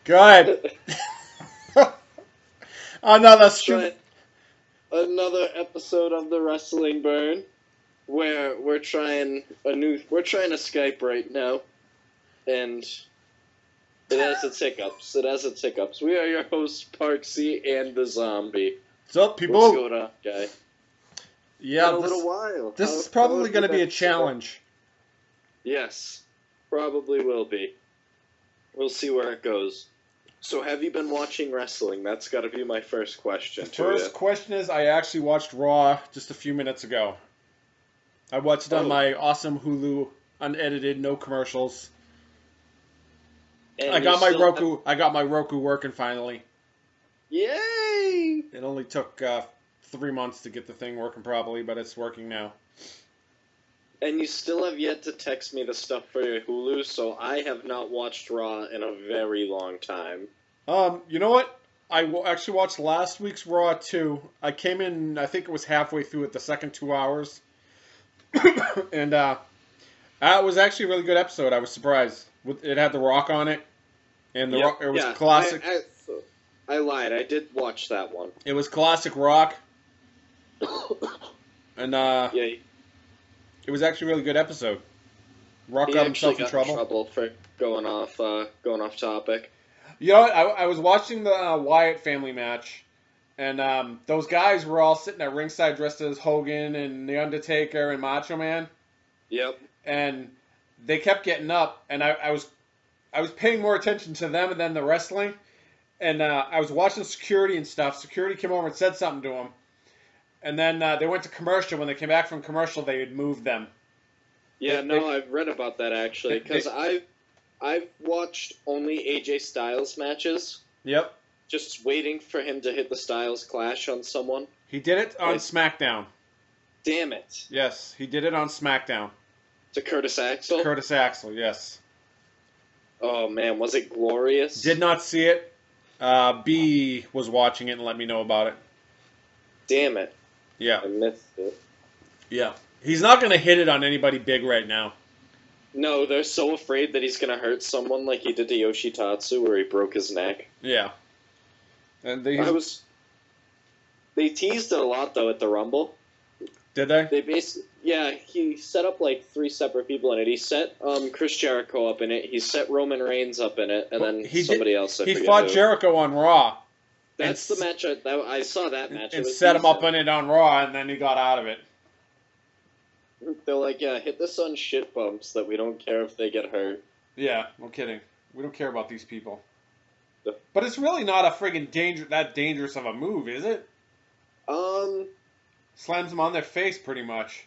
Good. Another stupid. Another episode of the Wrestling Burn, where we're trying a Skype right now, and it has its hiccups. We are your hosts, Parksy and the Zombie. What's up, people? What's going on, guy? Yeah, a little while. This is probably going to be a challenge. Yes, probably will be. We'll see where it goes. So, have you been watching wrestling? That's got to be my first question. The first question is, I actually watched Raw just a few minutes ago. I watched it on my awesome Hulu, unedited, no commercials. And I got my Roku working finally. Yay! It only took 3 months to get the thing working properly, but it's working now. And you still have yet to text me the stuff for your Hulu, so I have not watched Raw in a very long time. You know what? I actually watched last week's Raw too. I came in, I think it was halfway through it, the second 2 hours. And it was actually a really good episode. I was surprised. It had The Rock on it. And it was classic. I lied. I did watch that one. It was classic Rock. And it was actually a really good episode. Rock got himself in trouble for going off topic. You know what? I was watching the Wyatt family match, and those guys were all sitting at ringside dressed as Hogan and The Undertaker and Macho Man. Yep. And they kept getting up, and I was paying more attention to them than the wrestling. And I was watching security and stuff. Security came over and said something to them. And then they went to commercial. When they came back from commercial, they had moved them. Yeah, I've read about that actually, because I've watched only AJ Styles matches. Yep. Just waiting for him to hit the Styles Clash on someone. He did it on SmackDown. Damn it. Yes, he did it on SmackDown. To Curtis Axel? Curtis Axel, yes. Oh man, was it glorious? Did not see it. B was watching it and let me know about it. Damn it. Yeah. I missed it. Yeah. He's not going to hit it on anybody big right now. No, they're so afraid that he's going to hurt someone like he did to Yoshitatsu where he broke his neck. Yeah. And they teased it a lot, though, at the Rumble. Did they? He set up like 3 separate people in it. He set Chris Jericho up in it, he set Roman Reigns up in it, and then somebody else. He fought Jericho on Raw. That's the match I saw that match. And set him up in it on Raw, and then he got out of it. They're like, yeah, hit this on shit bumps that we don't care if they get hurt. Yeah, no kidding. We don't care about these people. But it's really not a friggin' that dangerous of a move, is it? Slams them on their face, pretty much.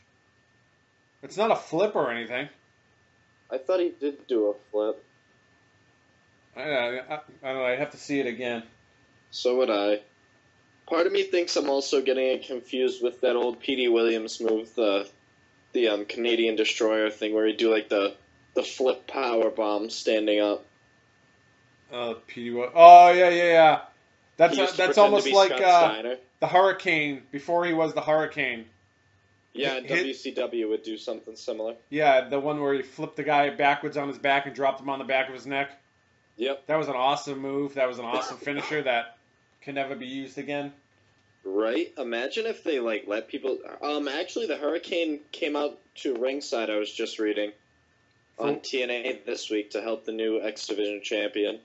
It's not a flip or anything. I thought he did do a flip. I don't know, I'd have to see it again. So would I. Part of me thinks I'm also getting it confused with that old P.D. Williams move, the Canadian Destroyer thing, where he'd do like the flip power bomb standing up. P.D. Williams. Oh yeah. That's almost like the Hurricane before he was the Hurricane. Yeah, WCW would do something similar. Yeah, the one where he flipped the guy backwards on his back and dropped him on the back of his neck. Yep. That was an awesome move. That was an awesome finisher that can never be used again. Right? Imagine if they let people. Actually, the Hurricane came out to ringside. I was just reading on TNA this week to help the new X Division champion.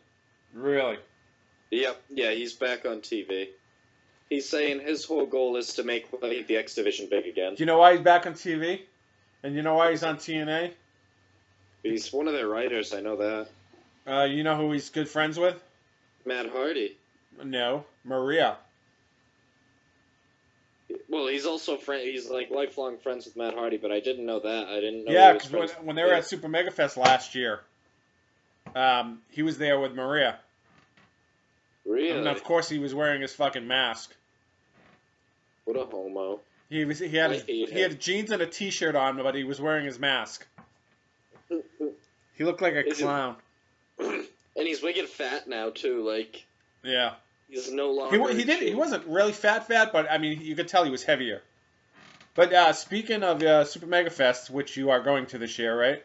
Really? Yep. Yeah, he's back on TV. He's saying his whole goal is to make the X Division big again. Do you know why he's back on TV? And you know why he's on TNA? He's one of their writers. I know that. You know who he's good friends with? Matt Hardy. No, Maria. Well, he's also he's lifelong friends with Matt Hardy, but I didn't know that. I didn't know. Yeah, because when they were at Super Mega Fest last year, he was there with Maria. Really? And of course, he was wearing his fucking mask. What a homo! He had jeans and a T-shirt on, but he was wearing his mask. He looked like a clown. And he's wicked fat now too. Yeah. He's no longer. He wasn't really fat, but I mean, you could tell he was heavier. But speaking of Super Mega Fest, which you are going to this year, right?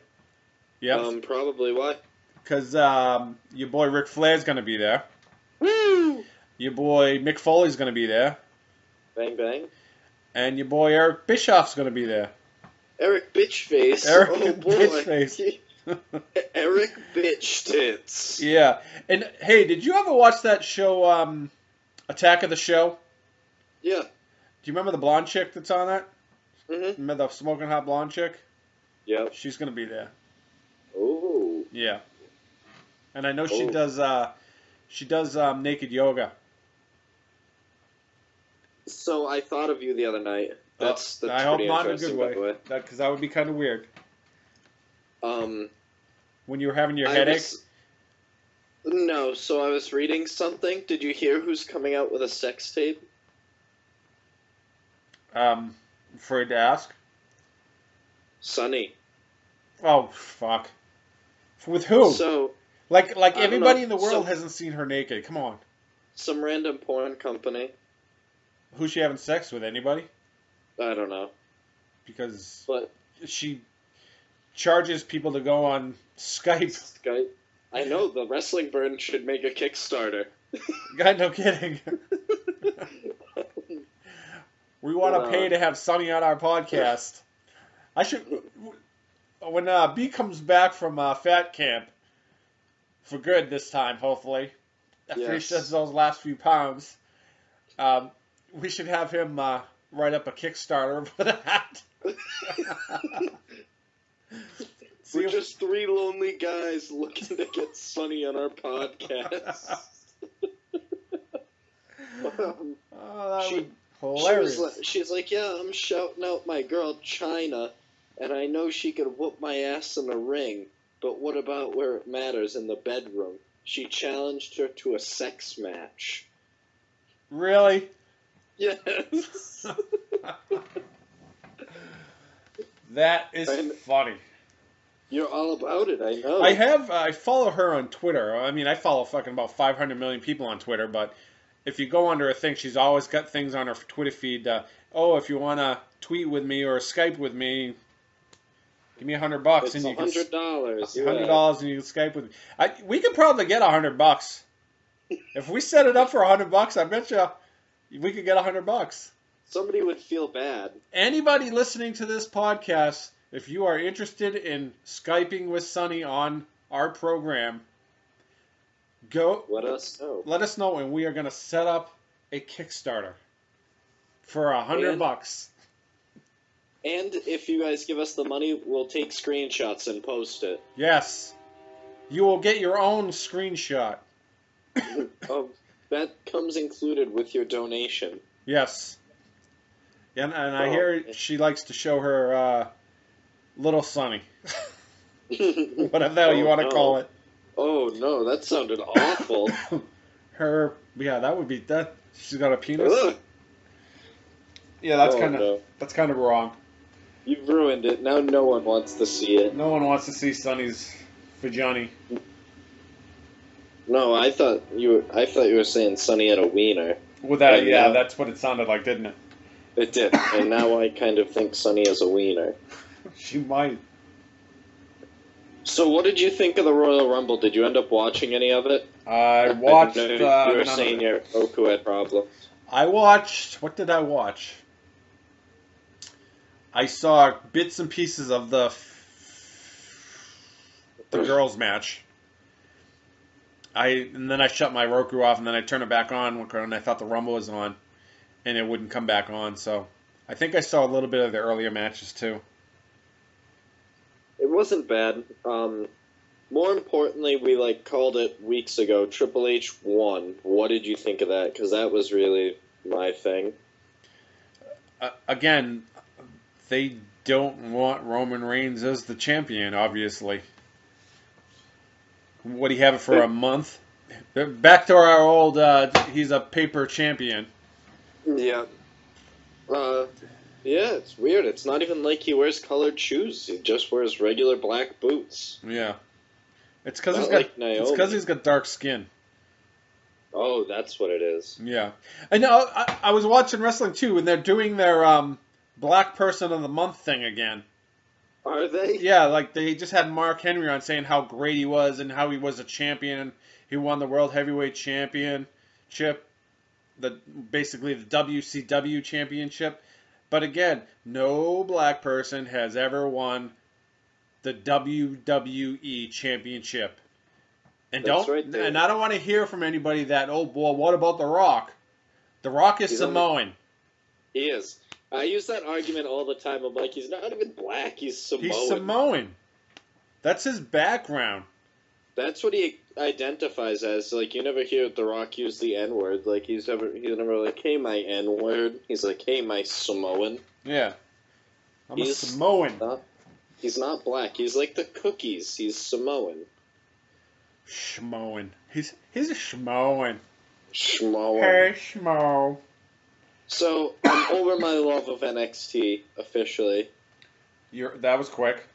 Yep. Probably. Why? Because your boy Ric Flair's going to be there. Woo! Your boy Mick Foley's going to be there. Bang bang. And your boy Eric Bischoff's going to be there. Eric Bitchface. Eric Oh boy. Bitchface. Eric Bitch Tits. Yeah. And hey, did you ever watch that show, Attack of the Show? Yeah. Do you remember the blonde chick that's on that? Mm-hmm. Remember the smoking hot blonde chick? Yep. She's going to be there. Oh. Yeah. And I know she does naked yoga. So I thought of you the other night. That's I hope pretty not in a interesting, good by the way. Because that would be kind of weird. When you were having your headache? No, so I was reading something. Did you hear who's coming out with a sex tape? Afraid to ask? Sonny. Oh, fuck. With who? So, Like everybody know. in the world hasn't seen her naked. Come on. Some random porn company. Who's she having sex with? Anybody? I don't know. Because But she charges people to go on Skype. Skype. I know, the Wrestling Burn should make a Kickstarter. God, no kidding. We want to pay to have Sonny on our podcast. I should... When B comes back from Fat Camp, for good this time, hopefully, after he sheds those last few pounds, we should have him write up a Kickstarter for that. We're just three lonely guys looking to get Sonny on our podcast. Oh, that would be hilarious. She's like, yeah, I'm shouting out my girl China, and I know she could whoop my ass in the ring, but what about where it matters, in the bedroom? She challenged her to a sex match. Really? Yes. That is funny. You're all about it, I know. I follow her on Twitter. I mean, I follow fucking about 500 million people on Twitter, but if you go under her thing, she's always got things on her Twitter feed. If you want to tweet with me or Skype with me, give me $100 it's and you $100. can $100 and you can Skype with me. We could probably get $100 if we set it up for $100. I bet you we could get $100. Somebody would feel bad. Anybody listening to this podcast, if you are interested in Skyping with Sonny on our program, let us know. Let us know, and we are going to set up a Kickstarter for $100. And if you guys give us the money, we'll take screenshots and post it. Yes. You will get your own screenshot. That comes included with your donation. Yes. And I hear she likes to show her little Sonny. Whatever the hell you want to call it. Oh, no, that sounded awful. That would be that. She's got a penis. Ugh. Yeah, that's kind of wrong. You've ruined it. Now no one wants to see it. No one wants to see Sonny's vagina. No, I thought you were saying Sonny had a wiener. With that, yeah, that's what it sounded like, didn't it? It did, and now I kind of think Sonny has a wiener. She might. So what did you think of the Royal Rumble? Did you end up watching any of it? I watched... you were saying your Oku had problems. I watched... What did I watch? I saw bits and pieces of the girls' match. And then I shut my Roku off, and then I turned it back on when I thought the Rumble was on, and it wouldn't come back on. So I think I saw a little bit of the earlier matches too. It wasn't bad. More importantly, we called it weeks ago. Triple H won. What did you think of that? Because that was really my thing. Again, they don't want Roman Reigns as the champion, obviously. What do you have it for a month? Back to our old, he's a paper champion. Yeah. Yeah, it's weird. It's not even like he wears colored shoes. He just wears regular black boots. Yeah. It's because he's got dark skin. Oh, that's what it is. Yeah. I know. I was watching wrestling too, and they're doing their Black Person of the Month thing again. Are they? Yeah, like they just had Mark Henry on saying how great he was and how he was a champion and he won the World Heavyweight Championship, basically the WCW Championship. But again, no black person has ever won the WWE Championship. And That's right there. I don't want to hear from anybody that, oh, well, what about The Rock? The Rock is Samoan. He is. I use that argument all the time. I'm like, he's not even black. He's Samoan. He's Samoan. That's his background. That's what he identifies as. Like, you never hear The Rock use the N-word. Like, he's never like, hey, my N-word. He's like, hey, my Samoan. Yeah. He's a Samoan. He's not black. He's like the cookies. He's Samoan. Schmoan. He's a Schmoan. Schmoan. Hey, Schmo. So, I'm over my love of NXT, officially. That was quick.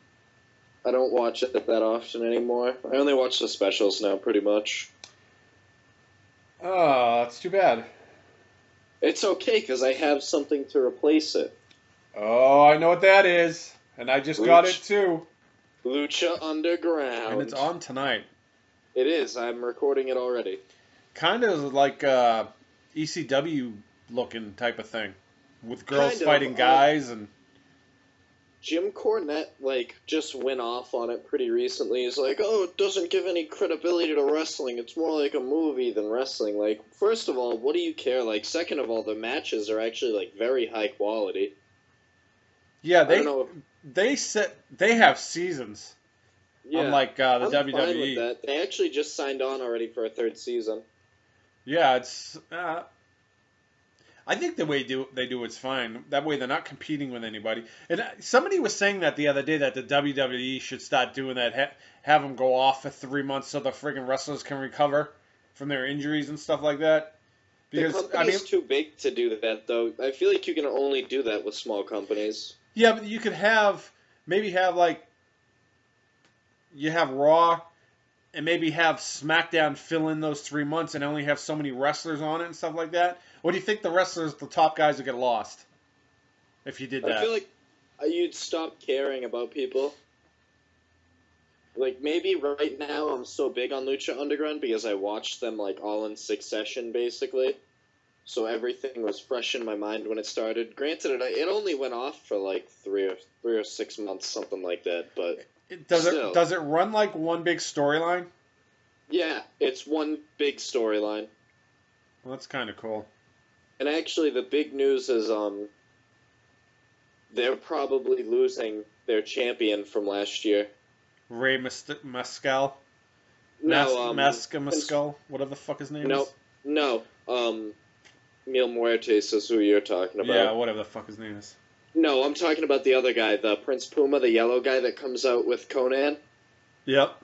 I don't watch it that often anymore. I only watch the specials now, pretty much. Oh, that's too bad. It's okay, because I have something to replace it. Oh, I know what that is. And I just got it, too. Lucha Underground. And it's on tonight. It is. I'm recording it already. Kind of like ECW looking type of thing. With girls fighting guys and... Jim Cornette, just went off on it pretty recently. He's like, oh, it doesn't give any credibility to wrestling. It's more like a movie than wrestling. First of all, what do you care? Second of all, the matches are actually, very high quality. Yeah, they have seasons. Yeah, unlike the I'm WWE. fine with that. They actually just signed on already for a third season. Yeah, it's... I think the way they do it's fine. That way they're not competing with anybody. And somebody was saying that the other day that the WWE should start doing that. Have them go off for 3 months so the friggin' wrestlers can recover from their injuries and stuff like that. Because, the company's too big to do that, though. I feel like you can only do that with small companies. Yeah, but you could you have Raw and maybe have SmackDown fill in those 3 months and only have so many wrestlers on it and stuff like that. Or do you think the top guys would get lost if you did that? I feel like you'd stop caring about people. Maybe right now I'm so big on Lucha Underground because I watched them, all in succession, basically. So everything was fresh in my mind when it started. Granted, it only went off for, 3 or 6 months, something like that, but... Does it run like one big storyline? Yeah, it's one big storyline. Well, that's kind of cool. And actually, the big news is they're probably losing their champion from last year. Rey Mescal? No, Mescal? Whatever the fuck his name is? No. Mil Muertes is who you're talking about. Yeah, whatever the fuck his name is. No, I'm talking about the other guy, the Prince Puma, the yellow guy that comes out with Conan. Yep.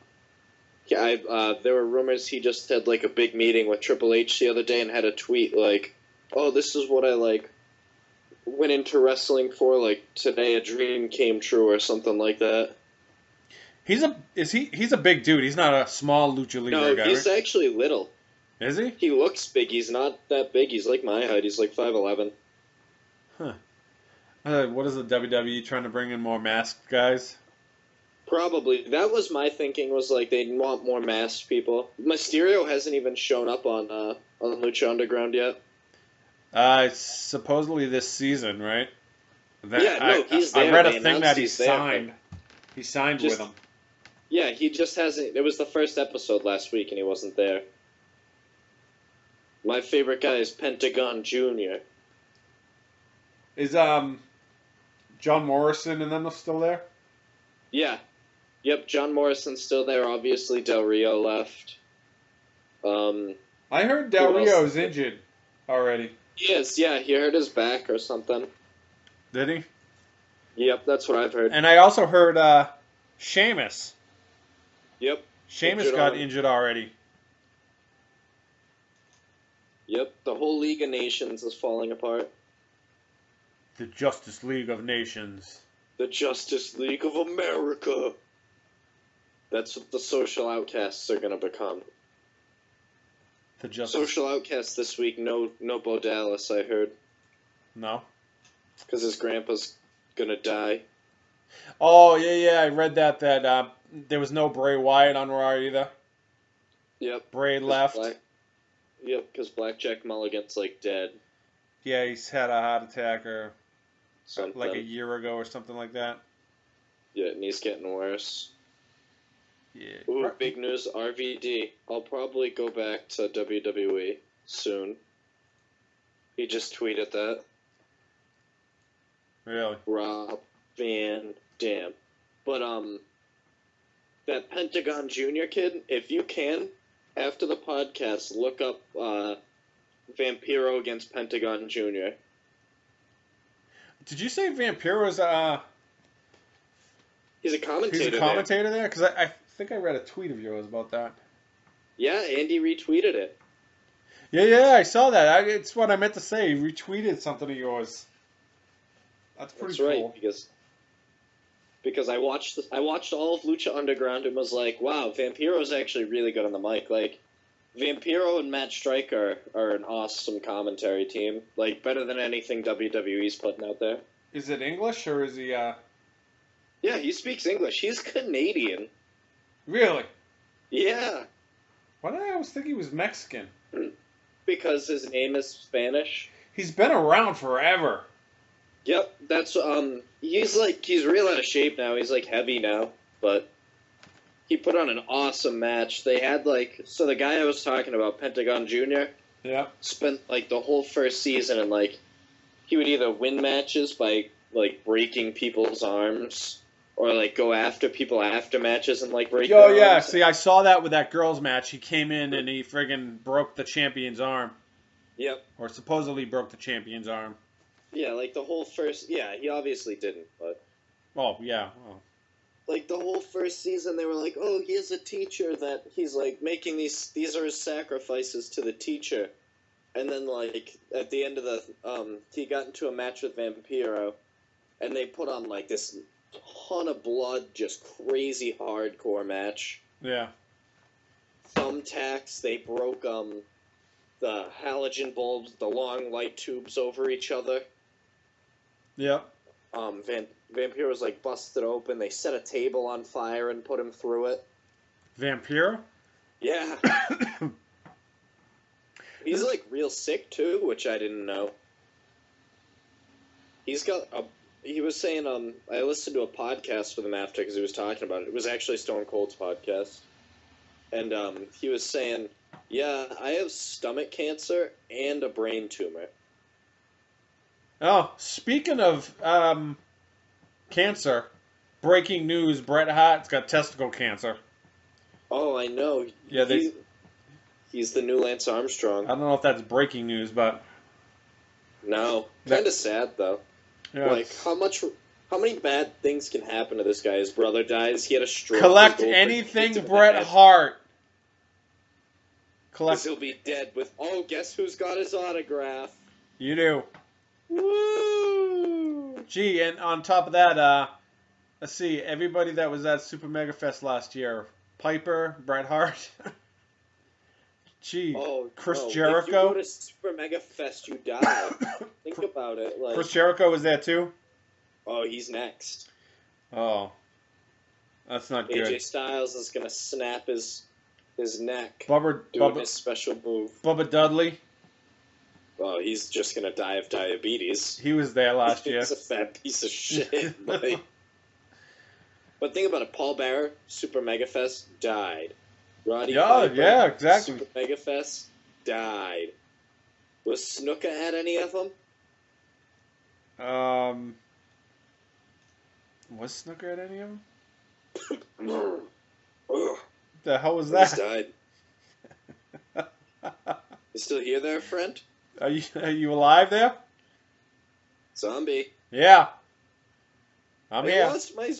Yeah, there were rumors he just had, a big meeting with Triple H the other day and had a tweet oh, this is what I, went into wrestling for, today a dream came true or something like that. He's a big dude. He's not a small lucha libre guy, No, he's actually little. Is he? He looks big. He's not that big. He's like my height. He's 5'11". Huh. What is the WWE trying to bring in more masked guys? Probably. That was my thinking, was they want more masked people. Mysterio hasn't even shown up on Lucha Underground yet. It's supposedly this season, right? He's there. I read a thing that he signed. He signed with them. Yeah, he just hasn't... It was the first episode last week, and he wasn't there. My favorite guy is Pentagon Jr. Is John Morrison and them still there? Yeah. Yep, John Morrison's still there. Obviously, Del Rio left. I heard Del Rio's injured already. He is, yeah. He hurt his back or something. Did he? Yep, that's what I've heard. And I also heard Sheamus. Yep. Sheamus got injured already. Yep, the whole League of Nations is falling apart. The Justice League of Nations. The Justice League of America. That's what the social outcasts are going to become. Social outcasts this week, no Bo Dallas, I heard. No? Because his grandpa's going to die. Oh, yeah, I read that there was no Bray Wyatt on Raw either. Yep. Bray 'Cause left. because Blackjack Mulligan's like dead. Yeah, he's had a heart attack or Something. like a year ago or something like that. Yeah, and he's getting worse. Yeah. Ooh, big news, RVD. I'll probably go back to WWE soon. He just tweeted that. Really? Rob Van Dam. But, that Pentagon Jr. kid, if you can, after the podcast, look up, Vampiro against Pentagon Jr. Did you say Vampiro's He's a commentator. he's a commentator there? Because I think I read a tweet of yours about that. Yeah, Andy retweeted it. Yeah, I saw that. It's what I meant to say. He retweeted something of yours. That's pretty That's right, cool. because I watched all of Lucha Underground and was like, wow, Vampiro's actually really good on the mic. Like, Vampiro and Matt Striker are an awesome commentary team. Like, better than anything WWE's putting out there. Is it English or is he Yeah, he speaks English. He's Canadian. Really? Yeah, Why did I always think he was Mexican? because his name is Spanish. He's been around forever. Yep, that's he's real out of shape now. He's like heavy now, but he put on an awesome match. They had so the guy I was talking about, Pentagon Jr., Yeah. spent like the whole first season and like he would either win matches by like breaking people's arms or like go after people after matches and like break Oh their yeah, arms. see, I saw that with that girls' match. He came in and he friggin' broke the champion's arm, Yep. or supposedly broke the champion's arm. Yeah, like the whole first. Yeah, he obviously didn't, but Oh yeah. Oh. like the whole first season, they were like, "Oh, he has a teacher that he's like making these. These are his sacrifices to the teacher." And then like at the end of the he got into a match with Vampiro, and they put on like this ton of blood, just crazy hardcore match. Yeah. Thumbtacks. They broke the halogen bulbs, the long light tubes over each other. Yep. Vampiro was like busted open. They set a table on fire and put him through it. Vampiro? Yeah. He's like real sick too, which I didn't know. He's got a. He was saying, I listened to a podcast with him after because he was talking about it. It was actually Stone Cold's podcast. And he was saying, yeah, I have stomach cancer and a brain tumor. Oh, speaking of cancer, breaking news: Bret Hart's got testicle cancer. Oh, I know. Yeah, he's the new Lance Armstrong. I don't know if that's breaking news, but No, kind of sad though. yeah. Like how many bad things can happen to this guy? His brother dies. He had a stroke. Collect His girlfriend anything hits him in the Bret head. Hart. 'Cause Collect. he'll be dead with. Oh, guess who's got his autograph? You do. Woo! Gee, and on top of that, let's see, everybody that was at Super Mega Fest last year: Piper, Bret Hart. Gee, Oh, Chris no. Jericho. If you go to Super Mega Fest, you die. Think about it. Like, Chris Jericho was there too. oh, he's next. Oh, that's not good. AJ Styles is gonna snap his neck Bubba doing his special move. Dudley. Oh, he's just gonna die of diabetes. He was there last year. He's a fat piece of shit. Like. But think about it. Paul Bearer, Super Mega Fest, died. Roddy Piper, Yeah, exactly. Super Mega Fest, died. Was Snuka at any of them? Was Snooker at any of them? Ugh. The hell was He's that? died. You still here there, friend? Are you alive there? Zombie. Yeah. I'm I here. lost my...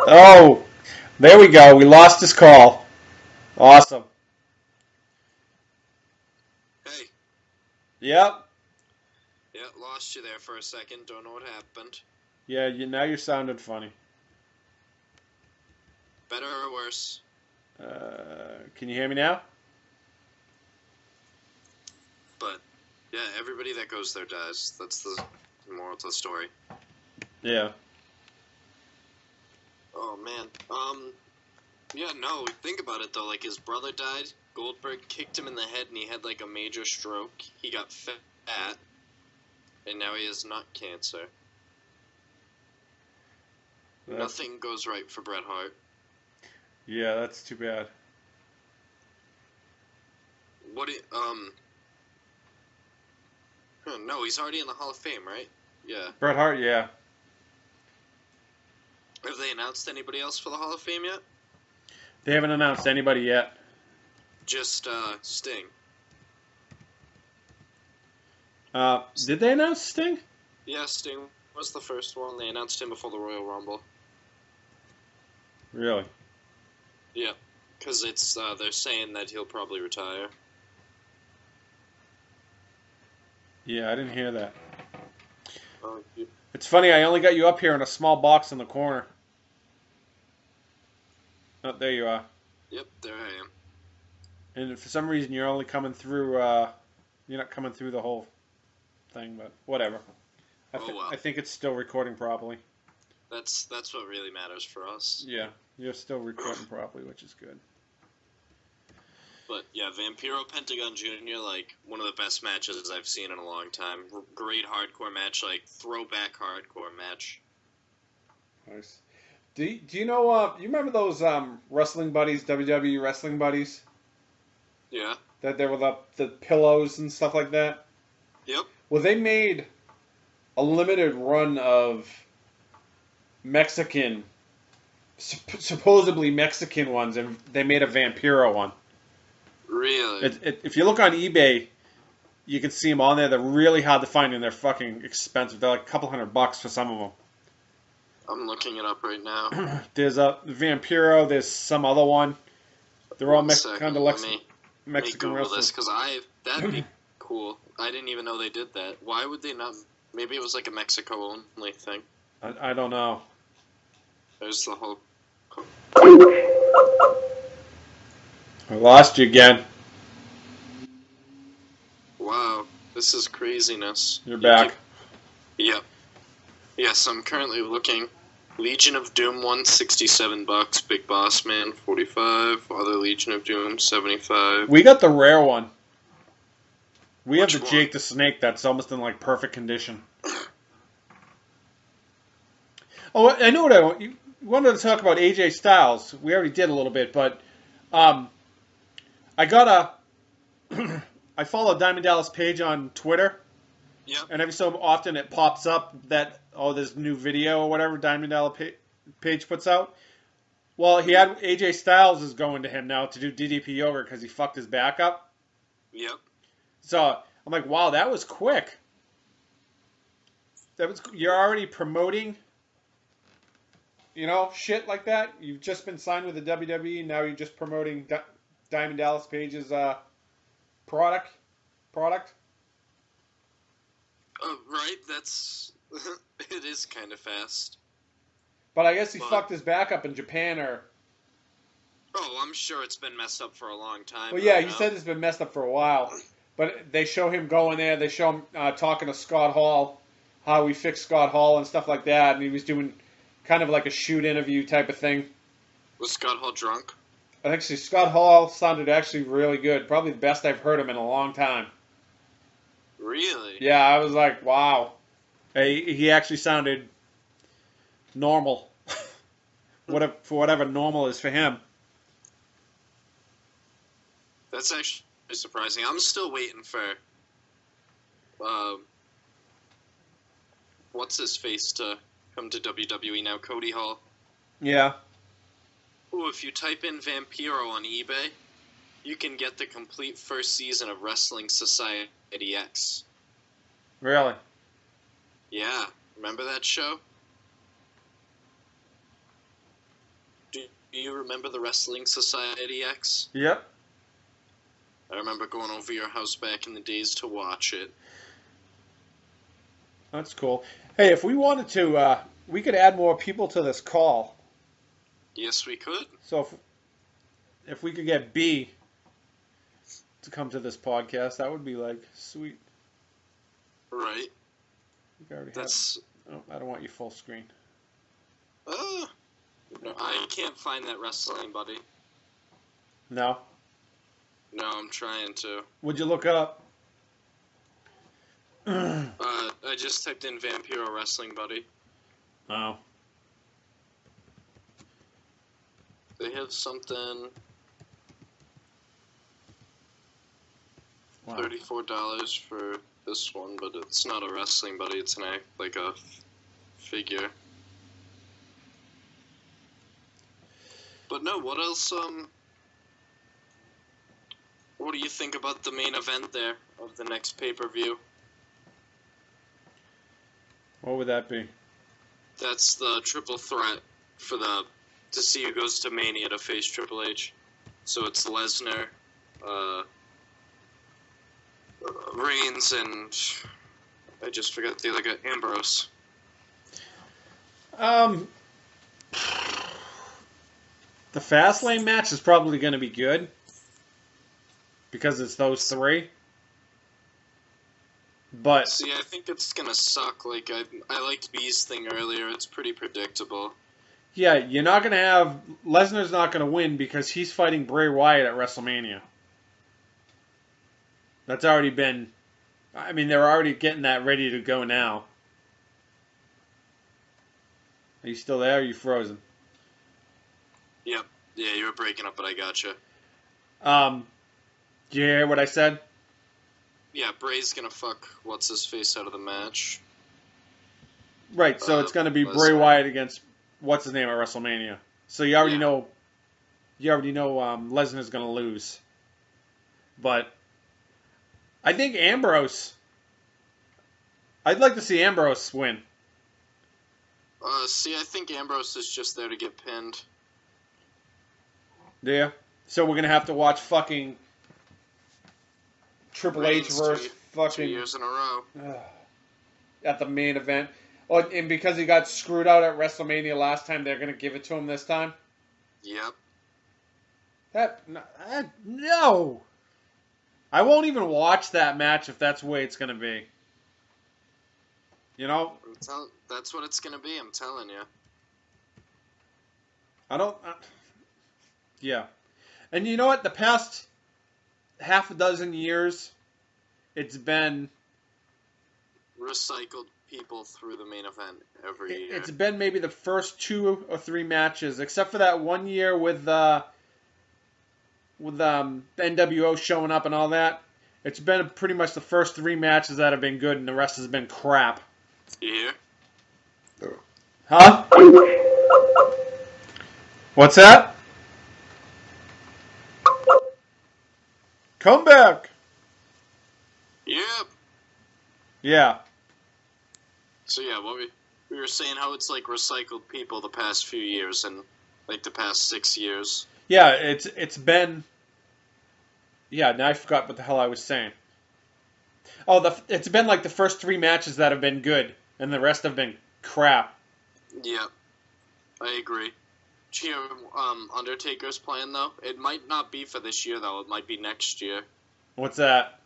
Oh, there we go. We lost his call. Awesome. Hey. Yep. Yeah, lost you there for a second. Don't know what happened. Yeah, now you're sounding funny. Better or worse? Can you hear me now? But, yeah, everybody that goes there dies. That's the moral of the story. Yeah. Oh man. Yeah, no, think about it though, like his brother died, Goldberg kicked him in the head and he had like a major stroke, he got fat, and now he has nut cancer. Nothing goes right for Bret Hart. Yeah, that's too bad. No, he's already in the Hall of Fame, right? Yeah. Bret Hart, yeah. Have they announced anybody else for the Hall of Fame yet? They haven't announced anybody yet. Just, Sting. Did they announce Sting? Yeah, Sting was the first one. They announced him before the Royal Rumble. Really? Yeah, because they're saying that he'll probably retire. Yeah, I didn't hear that. Yeah. It's funny, I only got you up here in a small box in the corner. Oh, there you are. Yep, there I am. And for some reason, you're only coming through, you're not coming through the whole thing, but whatever. I think it's still recording properly. That's what really matters for us. Yeah, you're still recording properly, which is good. But yeah, Vampiro Pentagon Jr., like, one of the best matches I've seen in a long time. Great hardcore match, like, throwback hardcore match. Nice. Do you know, you remember those wrestling buddies, WWE wrestling buddies? Yeah. That there were the pillows and stuff like that? Yep. Well, they made a limited run of Mexican, supposedly Mexican ones, and they made a Vampiro one. Really? If you look on eBay, you can see them on there. They're really hard to find and they're fucking expensive. They're like a couple $100 for some of them. I'm looking it up right now. There's a Vampiro. There's some other one. They're all kind of Mexican wrestlers. Because that'd be cool. I didn't even know they did that. Why would they not? Maybe it was like a Mexico only thing. I don't know. There's the whole. I lost you again. Wow, this is craziness. You're back. Yep. Yes, I'm currently looking. Legion of Doom $167, Big Boss Man 45, other Legion of Doom 75. We got the rare one. We Which have the one? Jake the Snake that's almost in like perfect condition. Oh, I know what I want. You wanted to talk about AJ Styles. We already did a little bit, but I got I follow Diamond Dallas Page on Twitter. Yep. And every so often it pops up that, there's a new video or whatever Diamond Dallas Page puts out. Well, he had AJ Styles is going to him now to do DDP yoga because he fucked his back up. Yep. So I'm like, wow, that was quick. You're already promoting, shit like that. You've just been signed with the WWE. Now you're just promoting Diamond Dallas Page's product. Right, that's... it is kind of fast. But I guess he fucked his back up in Japan or... Oh, I'm sure it's been messed up for a long time. Well, yeah, he said it's been messed up for a while. But they show him going there. They show him talking to Scott Hall, how he fixed Scott Hall and stuff like that. And he was doing kind of like a shoot interview type of thing. Was Scott Hall drunk? Actually, Scott Hall sounded actually really good. Probably the best I've heard him in a long time. Really? Yeah, I was like, wow. He actually sounded normal. For whatever normal is for him. That's actually surprising. I'm still waiting for what's his face to come to WWE now, Cody Hall. Yeah. Ooh, if you type in Vampiro on eBay, you can get the complete first season of Wrestling Society X. Really? Yeah. Remember that show? Do you remember the Wrestling Society X? Yep. I remember going over your house back in the days to watch it. That's cool. Hey, if we wanted to, we could add more people to this call. Yes, we could. So if we could get B to come to this podcast, that would be like sweet. Right. I don't want you full screen. No, I can't find that wrestling buddy. No? No, I'm trying to. What'd you look up? I just typed in Vampiro Wrestling Buddy. Oh. They have something. Wow. $34 for this one, but it's not a wrestling buddy. It's like a figure. But no, what else? What do you think about the main event there of the next pay-per-view? What would that be? That's the triple threat for to see who goes to Mania to face Triple H. So it's Lesnar, Reigns, and I just forgot the other guy, Ambrose. The Fastlane match is probably going to be good because it's those three. But see, I think it's gonna suck. Like I liked B's thing earlier. It's pretty predictable. yeah, you're not going to have Lesnar's not going to win because he's fighting Bray Wyatt at WrestleMania. That's already been. I mean, they're already getting that ready to go now. Are you still there? Or are you frozen? Yep. Yeah, you were breaking up, but I gotcha. Do you hear what I said? Yeah, Bray's gonna fuck what's his face out of the match. Right. So it's going to be Lesnar. Bray Wyatt against what's his name at WrestleMania. So you already Yeah. know. You already know Lesnar's going to lose. But I think Ambrose. I'd like to see Ambrose win. See, I think Ambrose is just there to get pinned. Yeah. So we're gonna have to watch fucking Triple H Reigns versus 2 fucking years in a row. at the main event. Oh, and because he got screwed out at WrestleMania last time, they're gonna give it to him this time. Yep. No. I won't even watch that match if that's the way it's gonna be. You know, That's what it's gonna be. I'm telling you. I don't. Yeah, and you know what? The past half a dozen years, it's been Recycled people through the main event every year. it's been maybe the first 2 or 3 matches, except for that one year with NWO showing up and all that. It's been pretty much the first 3 matches that have been good, and the rest has been crap. You hear? Huh? What's that? Come back. Yep. Yeah. So yeah, what we were saying how it's like recycled people the past few years and like the past 6 years. Yeah, it's been. Yeah, now I forgot what the hell I was saying. Oh, it's been like the first 3 matches that have been good, and the rest have been crap. Yep. I agree. Did you hear Undertaker's plan though? It might not be for this year though. It might be next year. What's that?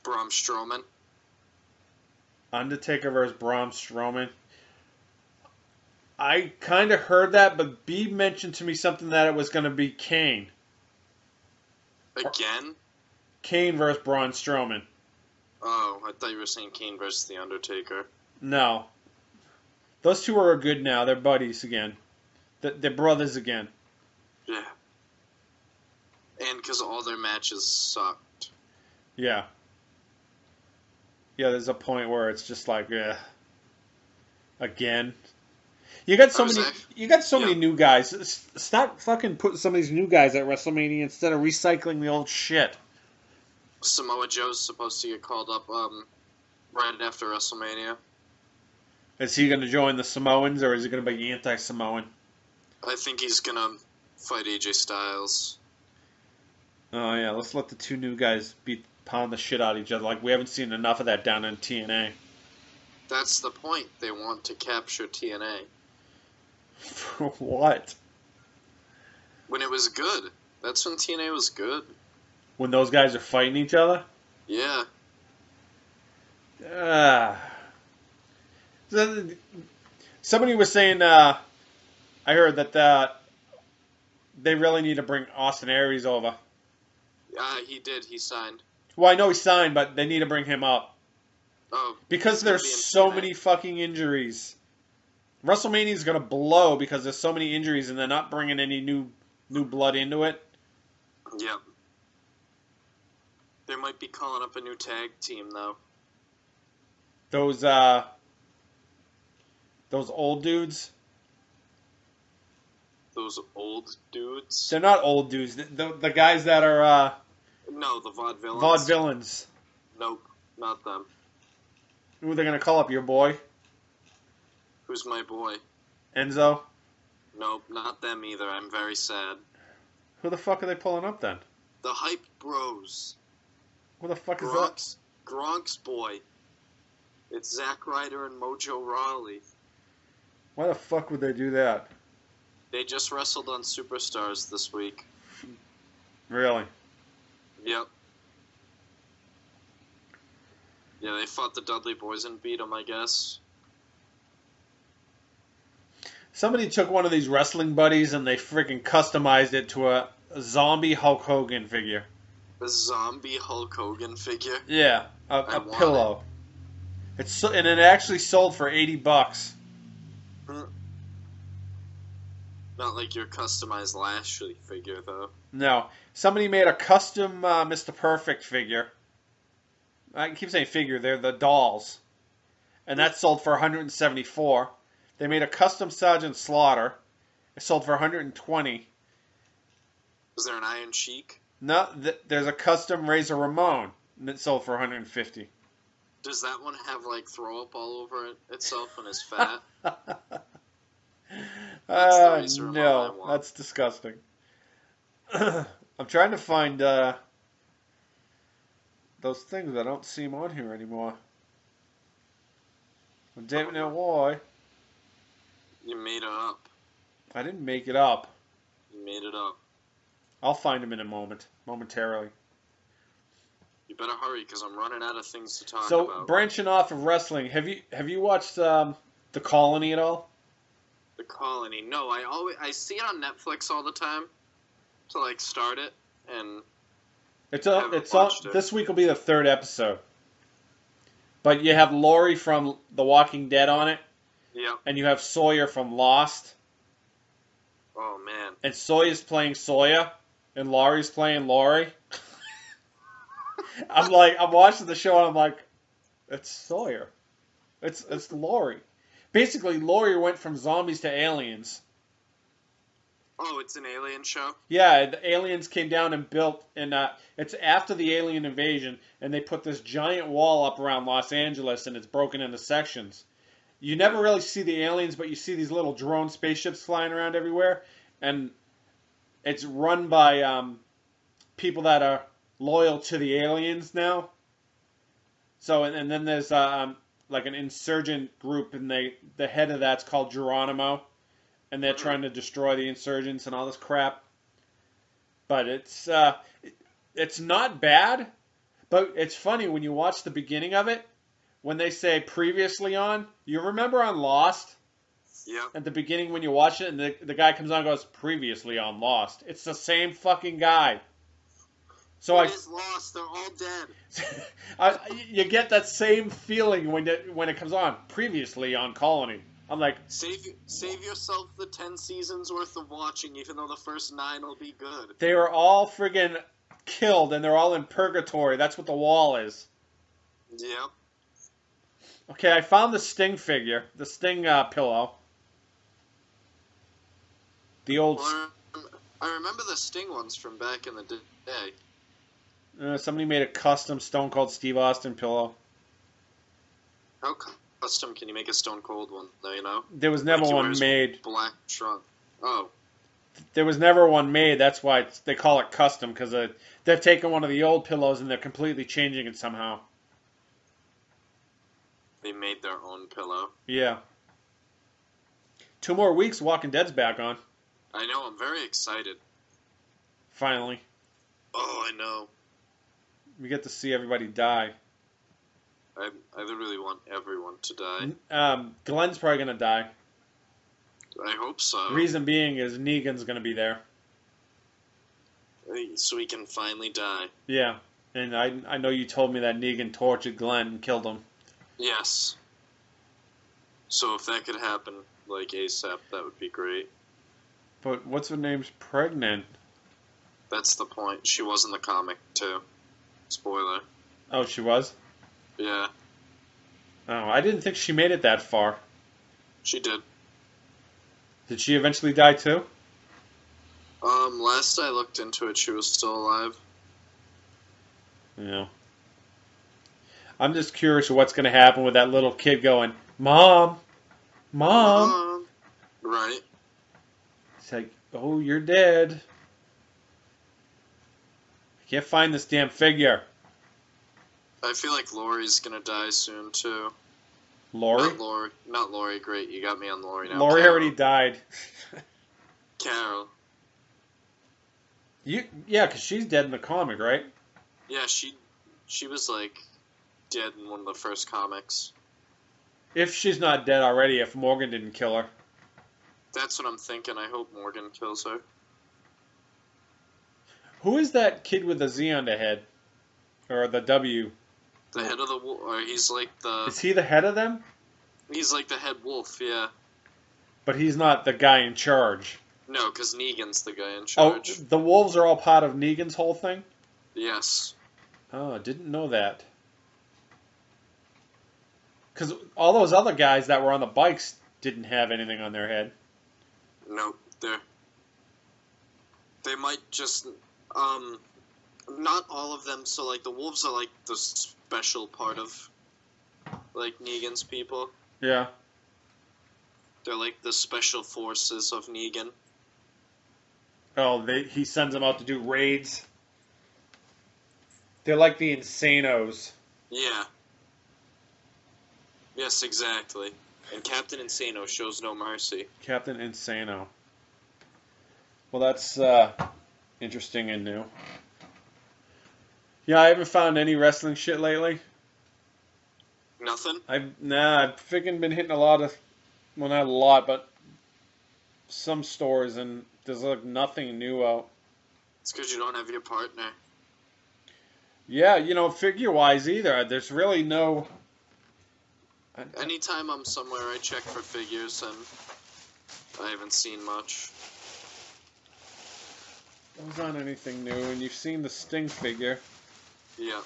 Braun Strowman. Undertaker versus Braun Strowman. I kind of heard that, but B mentioned to me something that it was going to be Kane. Again? Kane versus Braun Strowman. Oh, I thought you were saying Kane versus The Undertaker. No. Those two are good now. They're buddies again. They're brothers again. Yeah. And because all their matches sucked. Yeah. Yeah, there's a point where it's just like, again. You got so many new guys. Stop fucking putting some of these new guys at WrestleMania instead of recycling the old shit. Samoa Joe's supposed to get called up right after WrestleMania. Is he going to join the Samoans, or is he going to be anti-Samoan? I think he's going to fight AJ Styles. Oh, yeah, let's let the 2 new guys pound the shit out of each other. Like, we haven't seen enough of that down in TNA. That's the point. They want to capture TNA. For what? When it was good. That's when TNA was good. When those guys are fighting each other? Yeah. Somebody was saying I heard that they really need to bring Austin Aries over. He did. He signed. Well, I know he signed, but they need to bring him up. Oh, Because he's gonna there's be in so TNA. many fucking injuries. WrestleMania is going to blow because there's so many injuries and they're not bringing any new blood into it. Yep. They might be calling up a new tag team though. Those old dudes. Those old dudes. They're not old dudes. The guys that are No, the vaudevillains. vaudevillains. Nope, not them. Who are they going to call up? Your boy? Who's my boy? Enzo? Nope, not them either. I'm very sad. Who the fuck are they pulling up then? The Hype Bros. Who the fuck is that? Gronk's boy. It's Zack Ryder and Mojo Rawley. Why the fuck would they do that? They just wrestled on Superstars this week. Really? Yep. Yeah, they fought the Dudley Boys and beat them, I guess. Somebody took one of these wrestling buddies and they freaking customized it to a zombie Hulk Hogan figure. A zombie Hulk Hogan figure? Yeah, a want pillow. And it actually sold for $80. Not like your customized Lashley figure, though. No, somebody made a custom Mr. Perfect figure. I keep saying figure; they're the dolls, and that sold for $174. They made a custom Sergeant Slaughter. It sold for $120. Was there an Iron Sheik? No, there's a custom Razor Ramon, and it sold for $150. Does that one have, like, throw up all over itself when it's fat? That's the Razor Ramon I No, want. that's disgusting. I'm trying to find those things. I don't see them on here anymore. David, now why? You made it up. I didn't make it up. You made it up. I'll find them in a momentarily. You better hurry, because I'm running out of things to talk So, about. branching off of wrestling, have you watched The Colony at all? The Colony. No, I see it on Netflix all the time to, like, start it, and It's haven't on. watched it. This week will be the 3rd episode. But you have Laurie from The Walking Dead on it, yeah. and you have Sawyer from Lost. Oh, man. And Sawyer's playing Sawyer, and Laurie's playing Laurie. I'm watching the show, and I'm like, it's Sawyer. It's Laurie. Basically, Laurie went from zombies to aliens. Oh, it's an alien show? Yeah, the aliens came down and built, and it's after the alien invasion, and they put this giant wall up around Los Angeles, and it's broken into sections. You never really see the aliens, but you see these little drone spaceships flying around everywhere, and it's run by people that are loyal to the aliens now. So, and then there's like an insurgent group, and the head of that's called Geronimo, and they're trying to destroy the insurgents and all this crap. But it's not bad, but it's funny when you watch the beginning of it, when they say previously on. You remember on Lost? Yeah. At the beginning when you watch it, and the guy comes on and goes, previously on Lost. It's the same fucking guy. So It is Lost. They're all dead. you get that same feeling when it comes on. Previously on Colony. I'm like, Save yourself the 10 seasons worth of watching, even though the first 9 will be good. they are all friggin' killed, and they're all in purgatory. That's what the wall is. Yep. Okay, I found the Sting figure. The Sting pillow. The old... Well, I remember the Sting ones from back in the day. Somebody made a custom Stone Cold Steve Austin pillow. How custom can you make a Stone Cold one, though, you know? There was never Like he one wears made. Black trunk. Oh. There was never one made. That's why they call it custom, because they've taken one of the old pillows and they're completely changing it somehow. They made their own pillow. Yeah. 2 more weeks, Walking Dead's back on. I know, I'm very excited. Finally. Oh, I know. We get to see everybody die. I really want everyone to die. Glenn's probably going to die. I hope so. Reason being is Negan's going to be there. So he can finally die. Yeah, and I know you told me that Negan tortured Glenn and killed him. Yes. So if that could happen, like, ASAP, that would be great. But what's her name's pregnant? That's the point. She was in the comic, too. Spoiler. Oh, she was? Yeah. Oh, I didn't think she made it that far. She did. Did she eventually die too? Last I looked into it, she was still alive. Yeah. I'm just curious what's going to happen with that little kid going, Mom! Mom! Right. It's like, oh, you're dead. I can't find this damn figure. I feel like Lori's gonna die soon, too. Lori? Not Lori, great, you got me on Lori now. Lori Carol. already died. Carol. Yeah, because she's dead in the comic, right? Yeah, she was, like, dead in one of the first comics. If she's not dead already, if Morgan didn't kill her. That's what I'm thinking. I hope Morgan kills her. Who is that kid with the Z on the head? Or the W? The head of the wolf, or he's like the... Is he the head of them? He's like the head wolf, yeah. But he's not the guy in charge. No, because Negan's the guy in charge. Oh, the wolves are all part of Negan's whole thing? Yes. Oh, I didn't know that. Because all those other guys that were on the bikes didn't have anything on their head. Nope, they might just, not all of them, so, like, the wolves are, like, the special part of, like, Negan's people. Yeah. They're, like, the special forces of Negan. Oh, he sends them out to do raids. They're like the Insanos. Yeah. Yes, exactly. And Captain Insano shows no mercy. Captain Insano. Well, that's interesting and new. Yeah, I haven't found any wrestling shit lately. Nothing? I've freaking been hitting a lot of, well, not a lot, but some stores, and there's like nothing new out. It's because you don't have your partner. Yeah, figure-wise either. There's really no... Anytime I'm somewhere, I check for figures, and I haven't seen much. There's not anything new, and you've seen the Sting figure. Yeah.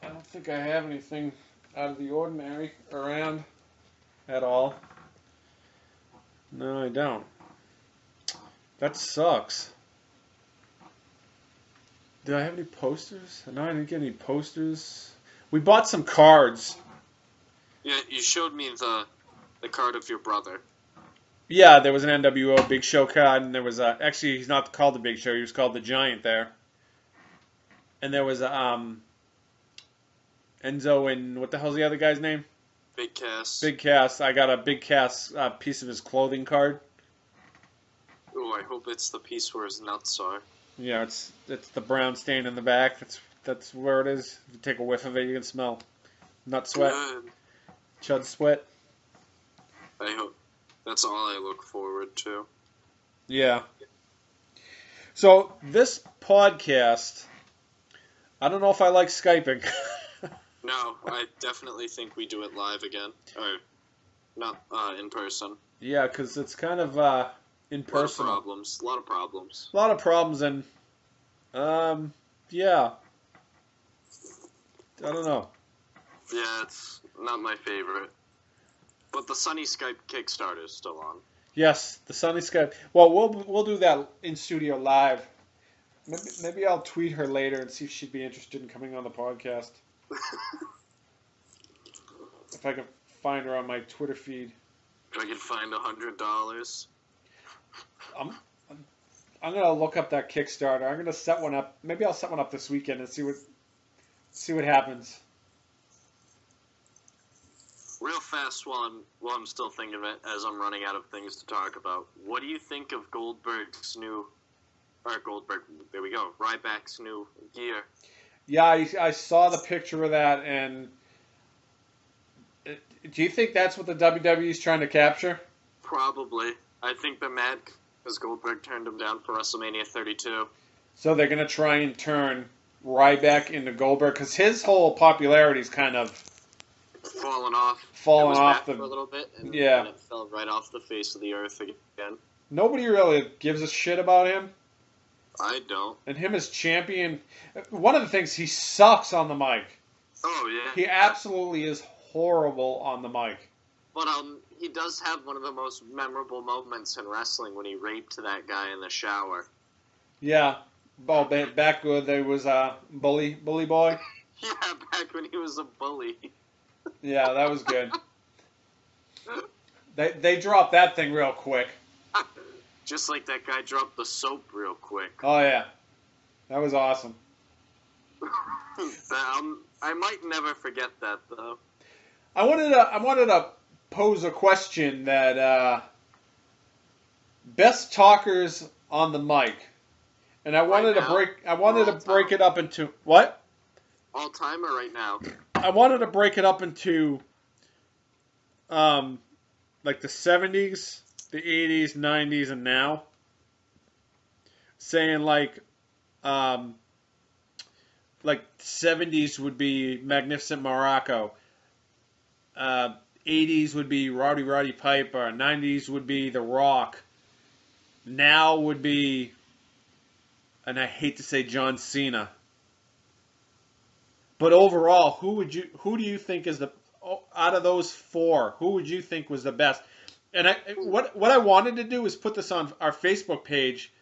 I don't think I have anything out of the ordinary around at all. No, I don't. That sucks. Did I have any posters? No, I didn't get any posters. We bought some cards. Yeah, you showed me the card of your brother. Yeah, there was an NWO Big Show card, and there was actually he's not called the Big Show, he was called the Giant there. And there was Enzo and what the hell's the other guy's name? Big Cass. Big Cass. I got a Big Cass piece of his clothing card. Oh, I hope it's the piece where his nuts are. Yeah, it's the brown stain in the back. That's where it is. If you take a whiff of it, you can smell nut sweat, Good. chud sweat. I hope. That's all I look forward to. Yeah. So this podcast, I don't know if I like Skyping. No, I definitely think we do it live again. Or, not in person. Yeah, because it's kind of impersonal. A lot of problems. A lot of problems, and yeah. I don't know. Yeah, it's not my favorite. But the Sunny Skype Kickstarter is still on. Yes, the Sunny Skype. Well, we'll do that in studio live. Maybe I'll tweet her later and see if she'd be interested in coming on the podcast. If I can find her on my Twitter feed. If I can find $100. I'm gonna look up that Kickstarter. I'm gonna set one up. Maybe I'll set one up this weekend and see what happens. Real fast, while I'm still thinking of it, as I'm running out of things to talk about. What do you think of Ryback's new gear? Yeah, I saw the picture of that, and do you think that's what the WWE is trying to capture? Probably. I think they're mad because Goldberg turned him down for WrestleMania 32. So they're gonna try and turn Ryback into Goldberg because his whole popularity's kind of Falling off. fallen It was off back the. for a little bit, and Yeah. it fell right off the face of the earth again. Nobody really gives a shit about him. I don't. And him as champion, one of the things, he sucks on the mic. Oh, yeah. He absolutely is horrible on the mic. But he does have one of the most memorable moments in wrestling when he raped that guy in the shower. Yeah. Oh, back when there was a bully boy. Yeah, back when he was a bully. Yeah, that was good. They dropped that thing real quick. Just like that guy dropped the soap real quick. Oh yeah, that was awesome. I might never forget that though. I wanted to pose a question that best talkers on the mic, and I wanted to break it up into what? All time or right now? I wanted to break it up into like the 70s, the 80s, 90s, and now. Saying like 70s would be Magnificent Morocco. 80s would be Roddy Piper. 90s would be The Rock. Now would be, and I hate to say John Cena. But overall, who do you think is out of those four? Who would you think was the best? And what I wanted to do is put this on our Facebook page,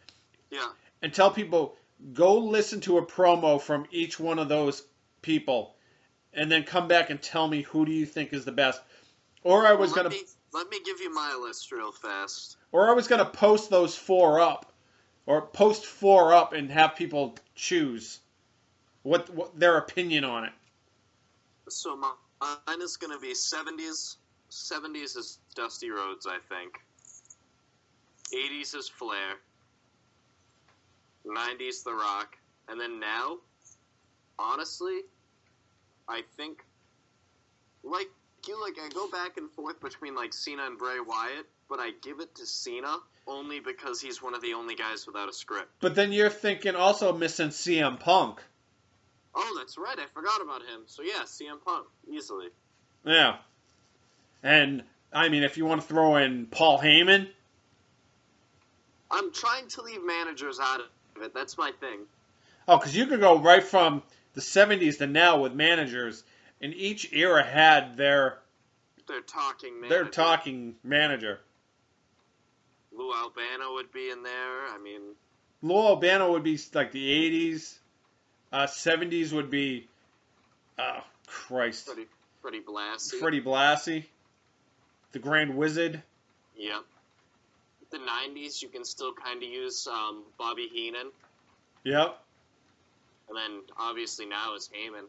yeah, and tell people go listen to a promo from each one of those people, and then come back and tell me who do you think is the best. Or I was let me give you my list real fast. Or I was gonna post those four up, or post four up and have people choose what their opinion on it. So mine is going to be 70s. 70s is Dusty Rhodes, I think. 80s is Flair. 90s The Rock. And then now, honestly, I think, I go back and forth between, Cena and Bray Wyatt, but I give it to Cena only because he's one of the only guys without a script. But then you're thinking also missing CM Punk. Oh, that's right. I forgot about him. So, yeah, CM Punk. Easily. Yeah. And, I mean, if you want to throw in Paul Heyman. I'm trying to leave managers out of it. That's my thing. Oh, because you could go right from the 70s to now with managers. And each era had their talking manager. Lou Albano would be in there. I mean... Lou Albano would be like the 80s. 70s would be, Christ. Freddie Blassie. Freddie Blassie. The Grand Wizard. Yep. The 90s, you can still kind of use Bobby Heenan. Yep. And then, obviously, now is Heyman.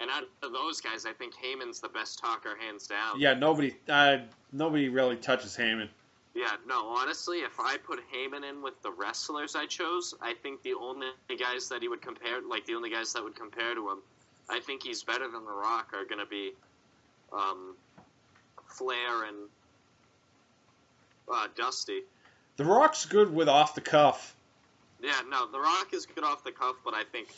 And out of those guys, I think Heyman's the best talker, hands down. Yeah, nobody really touches Heyman. Yeah, no, honestly, if I put Heyman in with the wrestlers I chose, I think the only guys that he would compare, the only guys that would compare to him, I think he's better than The Rock, are going to be Flair and Dusty. The Rock's good with off the cuff. Yeah, no, The Rock is good off the cuff, but I think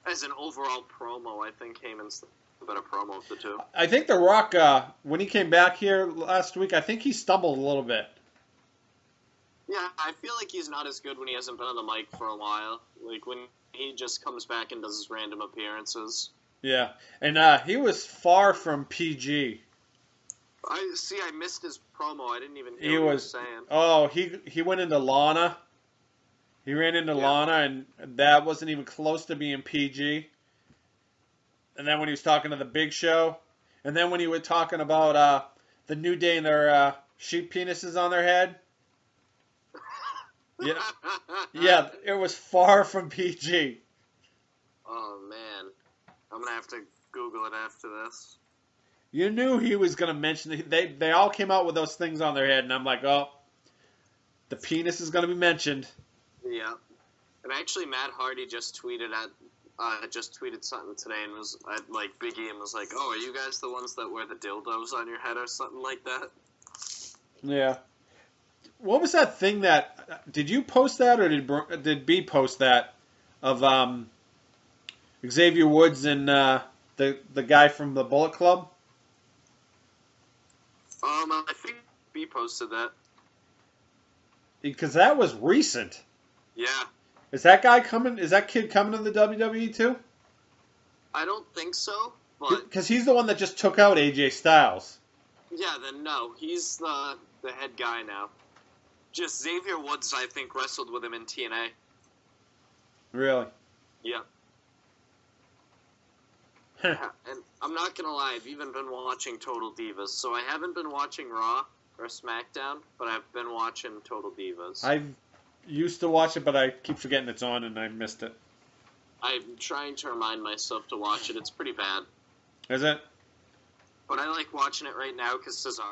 as an overall promo, I think Heyman's the better promo of the two. I think The Rock, when he came back here last week, I think he stumbled a little bit. Yeah, I feel like he's not as good when he hasn't been on the mic for a while. Like, when he just comes back and does his random appearances. Yeah, and he was far from PG. I missed his promo. I didn't even hear what he was saying. Oh, he went into Lana. He ran into Lana, and that wasn't even close to being PG. And then when he was talking to the Big Show, and then when he was talking about the New Day and their sheep penises on their head. Yeah, it was far from PG. Oh, man. I'm going to have to Google it after this. You knew he was going to mention... They all came out with those things on their head, and I'm like, oh, the penis is going to be mentioned. Yeah. And actually, Matt Hardy just tweeted something today and was at, Biggie and was like, oh, are you guys the ones that wear the dildos on your head or something like that? Yeah. what was that thing that? Did you post that or did B post that of Xavier Woods and the guy from the Bullet Club? I think B posted that. Because that was recent. Yeah. Is that guy coming? Is that kid coming to the WWE too? I don't think so, but Because he's the one that just took out AJ Styles. yeah, then no, he's the head guy now. Just Xavier Woods, I think, wrestled with him in TNA. Really? Yeah. Huh. And I'm not gonna lie, I've even been watching Total Divas. So I haven't been watching Raw or SmackDown, but I've been watching Total Divas. I used to watch it, but I keep forgetting it's on and I missed it. I'm trying to remind myself to watch it. It's pretty bad. Is it? But I like watching it right now because Cesaro